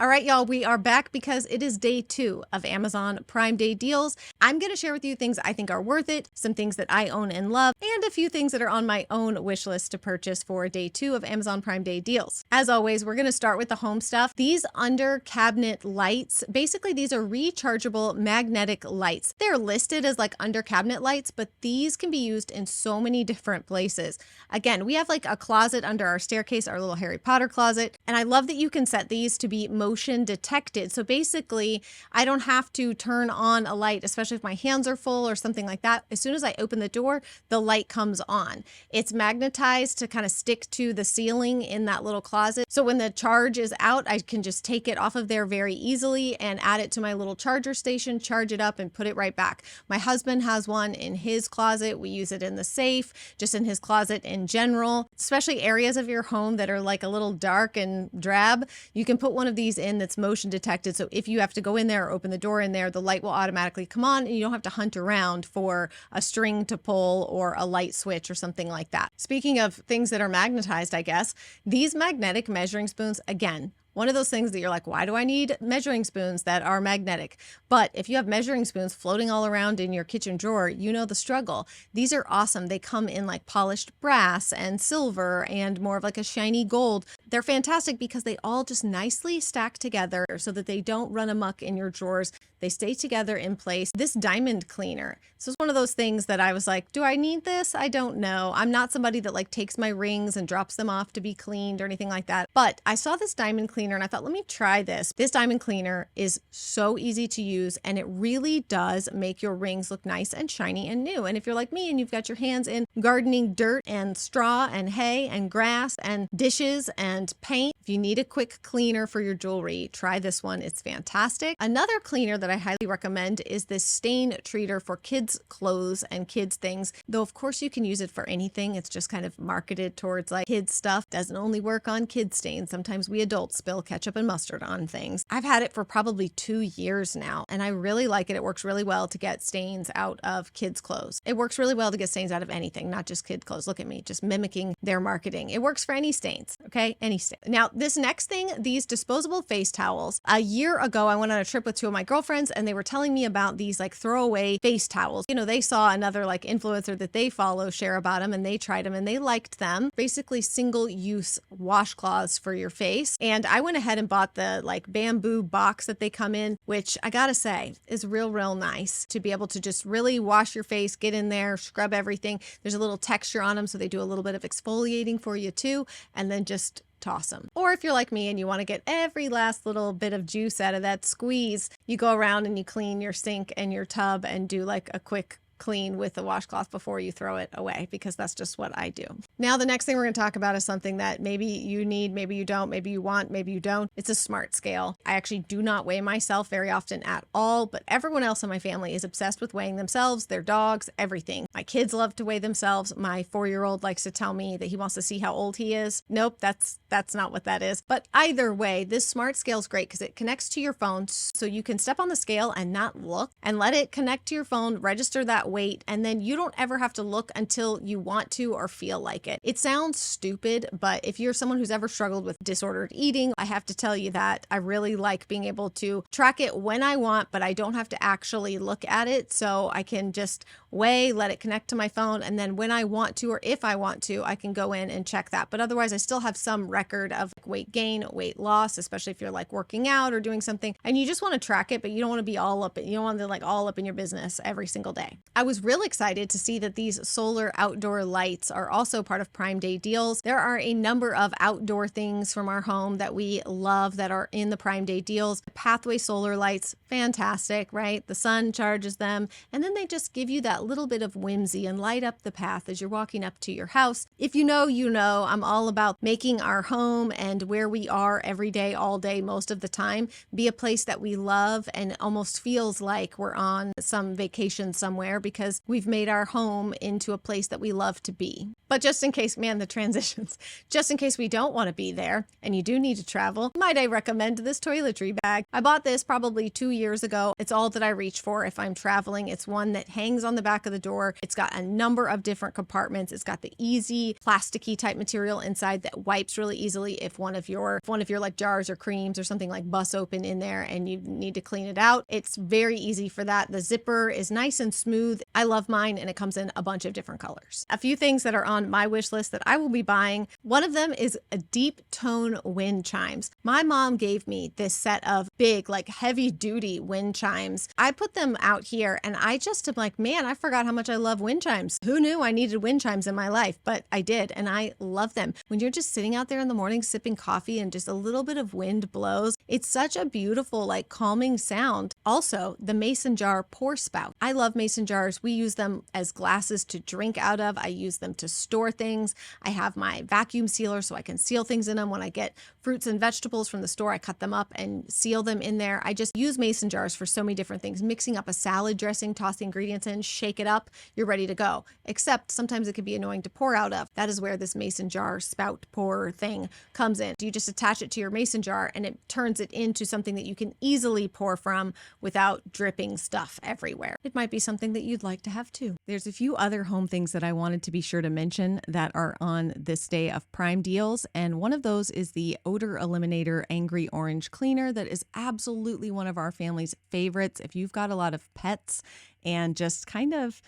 All right, y'all, we are back because it is day 2 of Amazon Prime Day deals. I'm going to share with you things I think are worth it, some things that I own and love, and a few things that are on my own wish list to purchase for day 2 of Amazon Prime Day deals. As always, we're going to start with the home stuff. These under cabinet lights, basically these are rechargeable magnetic lights. They're listed as like under cabinet lights, but these can be used in so many different places. Again, we have like a closet under our staircase, our little Harry Potter closet, and I love that you can set these to be motion detected. So basically, I don't have to turn on a light, especially if my hands are full or something like that. As soon as I open the door, the light comes on. It's magnetized to kind of stick to the ceiling in that little closet. So when the charge is out, I can just take it off of there very easily and add it to my little charger station, charge it up and put it right back. My husband has one in his closet. We use it in the safe, just in his closet in general, especially areas of your home that are like a little dark and drab. You can put one of these in that's motion detected. So if you have to go in there or open the door in there, the light will automatically come on and you don't have to hunt around for a string to pull or a light switch or something like that. Speaking of things that are magnetized, I guess, these magnetic measuring spoons, again, one of those things that you're like, why do I need measuring spoons that are magnetic? But if you have measuring spoons floating all around in your kitchen drawer, you know the struggle. These are awesome. They come in like polished brass and silver and more of like a shiny gold. They're fantastic because they all just nicely stack together so that they don't run amok in your drawers. They stay together in place. This diamond cleaner, this is one of those things that I was like, do I need this? I don't know. I'm not somebody that like takes my rings and drops them off to be cleaned or anything like that. But I saw this diamond cleaner and I thought, let me try this. This diamond cleaner is so easy to use and it really does make your rings look nice and shiny and new. And if you're like me and you've got your hands in gardening dirt and straw and hay and grass and dishes and paint, if you need a quick cleaner for your jewelry, try this one. It's fantastic. Another cleaner that I highly recommend is this stain treater for kids' clothes and kids' things. Though of course you can use it for anything. It's just kind of marketed towards like kids stuff. Doesn't only work on kids stains. Sometimes we adults spill ketchup and mustard on things. I've had it for probably 2 years now and I really like it. It works really well to get stains out of kids' clothes. It works really well to get stains out of anything, not just kid clothes. Look at me, just mimicking their marketing. It works for any stains, okay? Any stain. Now, this next thing, these disposable face towels. A year ago, I went on a trip with 2 of my girlfriends and they were telling me about these like throwaway face towels. You know, they saw another like influencer that they follow share about them and they tried them and they liked them. Basically single-use washcloths for your face. And I went ahead and bought the like bamboo box that they come in, which I gotta say is real nice to be able to just really wash your face, get in there, scrub everything. There's a little texture on them, so they do a little bit of exfoliating for you too, and then just toss them. Or if you're like me and you want to get every last little bit of juice out of that squeeze, you go around and you clean your sink and your tub and do like a quick clean with the washcloth before you throw it away, because that's just what I do. Now, the next thing we're going to talk about is something that maybe you need, maybe you don't, maybe you want, maybe you don't. It's a smart scale. I actually do not weigh myself very often at all, but everyone else in my family is obsessed with weighing themselves, their dogs, everything. My kids love to weigh themselves. My 4-year-old likes to tell me that he wants to see how old he is. Nope, that's not what that is. But either way, this smart scale is great because it connects to your phone, so you can step on the scale and not look and let it connect to your phone, register that weight, and then you don't ever have to look until you want to or feel like it. It sounds stupid, but if you're someone who's ever struggled with disordered eating, I have to tell you that I really like being able to track it when I want, but I don't have to actually look at it. So I can just weigh, let it connect to my phone, and then when I want to, or if I want to, I can go in and check that. But otherwise, I still have some record of weight gain, weight loss, especially if you're like working out or doing something and you just want to track it, but you don't want to be all up, you don't want to like all up in your business every single day. I was real excited to see that these solar outdoor lights are also part of Prime Day deals. There are a number of outdoor things from our home that we love that are in the Prime Day deals. Pathway solar lights, fantastic, right? The sun charges them, and then they just give you that little bit of whimsy and light up the path as you're walking up to your house. If you know, you know, I'm all about making our home and where we are every day, all day, most of the time, be a place that we love and almost feels like we're on some vacation somewhere because we've made our home into a place that we love to be. But just in in case, man, the transitions, just in case we don't want to be there and you do need to travel, might I recommend this toiletry bag. I bought this probably 2 years ago. It's all that I reach for if I'm traveling. It's one that hangs on the back of the door. It's got a number of different compartments. It's got the easy plasticky type material inside that wipes really easily if one of your like jars or creams or something like bust open in there and you need to clean it out. It's very easy for that. The zipper is nice and smooth. I love mine, and it comes in a bunch of different colors. A few things that are on my wish list that I will be buying. One of them is a deep tone wind chimes. My mom gave me this set of big, like heavy duty wind chimes. I put them out here and I just am like, man, I forgot how much I love wind chimes. Who knew I needed wind chimes in my life? But I did, and I love them. When you're just sitting out there in the morning sipping coffee and just a little bit of wind blows, it's such a beautiful, like calming sound. Also, the mason jar pour spout. I love mason jars. We use them as glasses to drink out of. I use them to store things. I have my vacuum sealer so I can seal things in them. When I get fruits and vegetables from the store, I cut them up and seal them in there. I just use mason jars for so many different things. Mixing up a salad dressing, toss the ingredients in, shake it up, you're ready to go. Except sometimes it can be annoying to pour out of. That is where this mason jar spout pour thing comes in. You just attach it to your mason jar and it turns it into something that you can easily pour from without dripping stuff everywhere. It might be something that you'd like to have too. There's a few other home things that I wanted to be sure to mention that are on this day of Prime deals, and one of those is the Odor Eliminator Angry Orange Cleaner that is absolutely one of our family's favorites. If you've got a lot of pets and just kind of,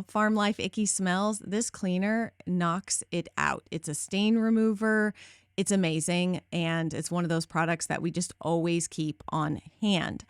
farm life icky smells, this cleaner knocks it out. It's a stain remover. It's amazing, and it's one of those products that we just always keep on hand.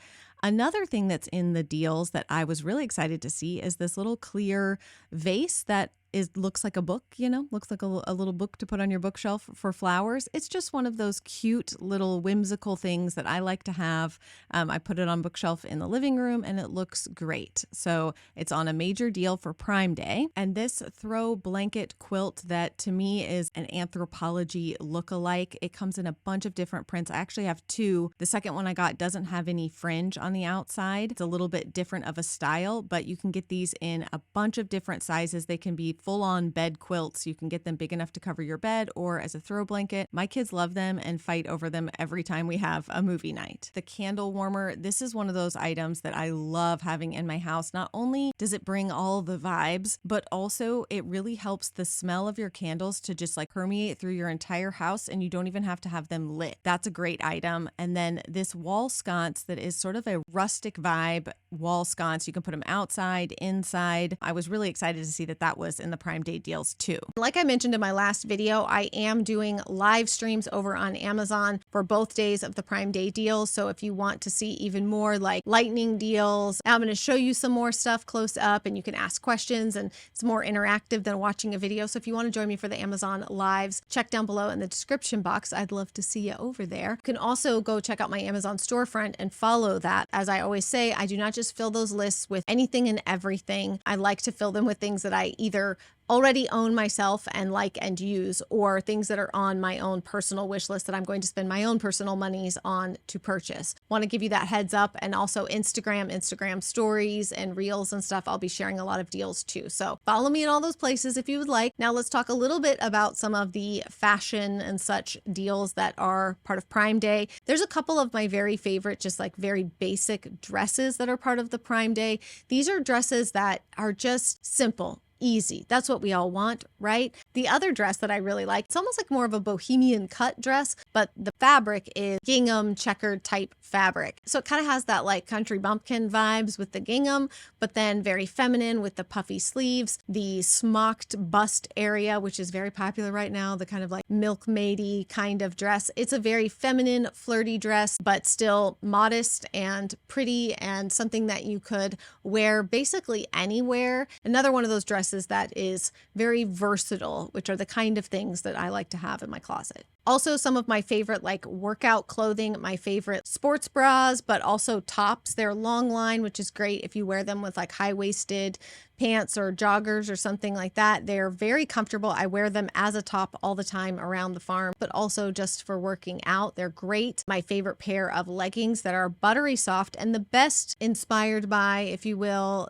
Another thing that's in the deals that I was really excited to see is this little clear vase that looks like a book, looks like a little book to put on your bookshelf for flowers. It's just one of those cute little whimsical things that I like to have. I put it on bookshelf in the living room and it looks great. So it's on a major deal for Prime Day. And this throw blanket quilt that to me is an Anthropologie look-alike. It comes in a bunch of different prints. I actually have two. The second one I got doesn't have any fringe on the outside. It's a little bit different of a style, but you can get these in a bunch of different sizes. They can be full-on bed quilts. You can get them big enough to cover your bed or as a throw blanket. My kids love them and fight over them every time we have a movie night. The candle warmer, this is one of those items that I love having in my house. Not only does it bring all the vibes, but also it really helps the smell of your candles to just like permeate through your entire house, and you don't even have to have them lit. That's a great item. And then this wall sconce that is sort of a rustic vibe wall sconce. You can put them outside, inside. I was really excited to see that was in the Prime Day deals too. Like I mentioned in my last video, I am doing live streams over on Amazon for both days of the Prime Day deals. So if you want to see even more like lightning deals, I'm going to show you some more stuff close up and you can ask questions, and it's more interactive than watching a video. So if you want to join me for the Amazon lives, check down below in the description box. I'd love to see you over there. You can also go check out my Amazon storefront and follow that. As I always say, I do not just fill those lists with anything and everything. I like to fill them with things that I either already own myself and like and use, or things that are on my own personal wish list that I'm going to spend my own personal monies on to purchase. Want to give you that heads up. And also Instagram stories and reels and stuff. I'll be sharing a lot of deals too. So follow me in all those places if you would like. Now let's talk a little bit about some of the fashion and such deals that are part of Prime Day. There's a couple of my very favorite, just like very basic dresses that are part of the Prime Day. These are dresses that are just simple, easy. That's what we all want, right? The other dress that I really like, it's almost like more of a bohemian cut dress, but the fabric is gingham checkered type fabric. So it kind of has that like country bumpkin vibes with the gingham, but then very feminine with the puffy sleeves, the smocked bust area, which is very popular right now, the kind of like milkmaid-y kind of dress. It's a very feminine, flirty dress, but still modest and pretty and something that you could wear basically anywhere. Another one of those dresses that is very versatile, which are the kind of things that I like to have in my closet. Also, some of my favorite like workout clothing, my favorite sports bras, but also tops. They're long line, which is great if you wear them with like high-waisted pants or joggers or something like that. They're very comfortable. I wear them as a top all the time around the farm, but also just for working out. They're great. My favorite pair of leggings that are buttery soft and the best inspired by, if you will,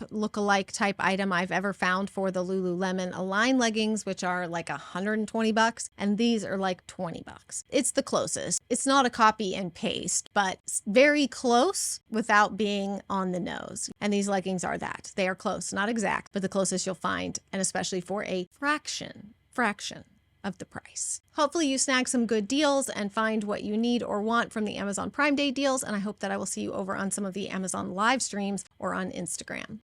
look-alike type item I've ever found for the Lululemon Align leggings, which are like $120, and these are like $20. It's the closest. It's not a copy and paste, but very close without being on the nose. And these leggings are that. They are close, not exact, but the closest you'll find, and especially for a fraction of the price. Hopefully you snag some good deals and find what you need or want from the Amazon Prime Day deals, and I hope that I will see you over on some of the Amazon live streams or on Instagram.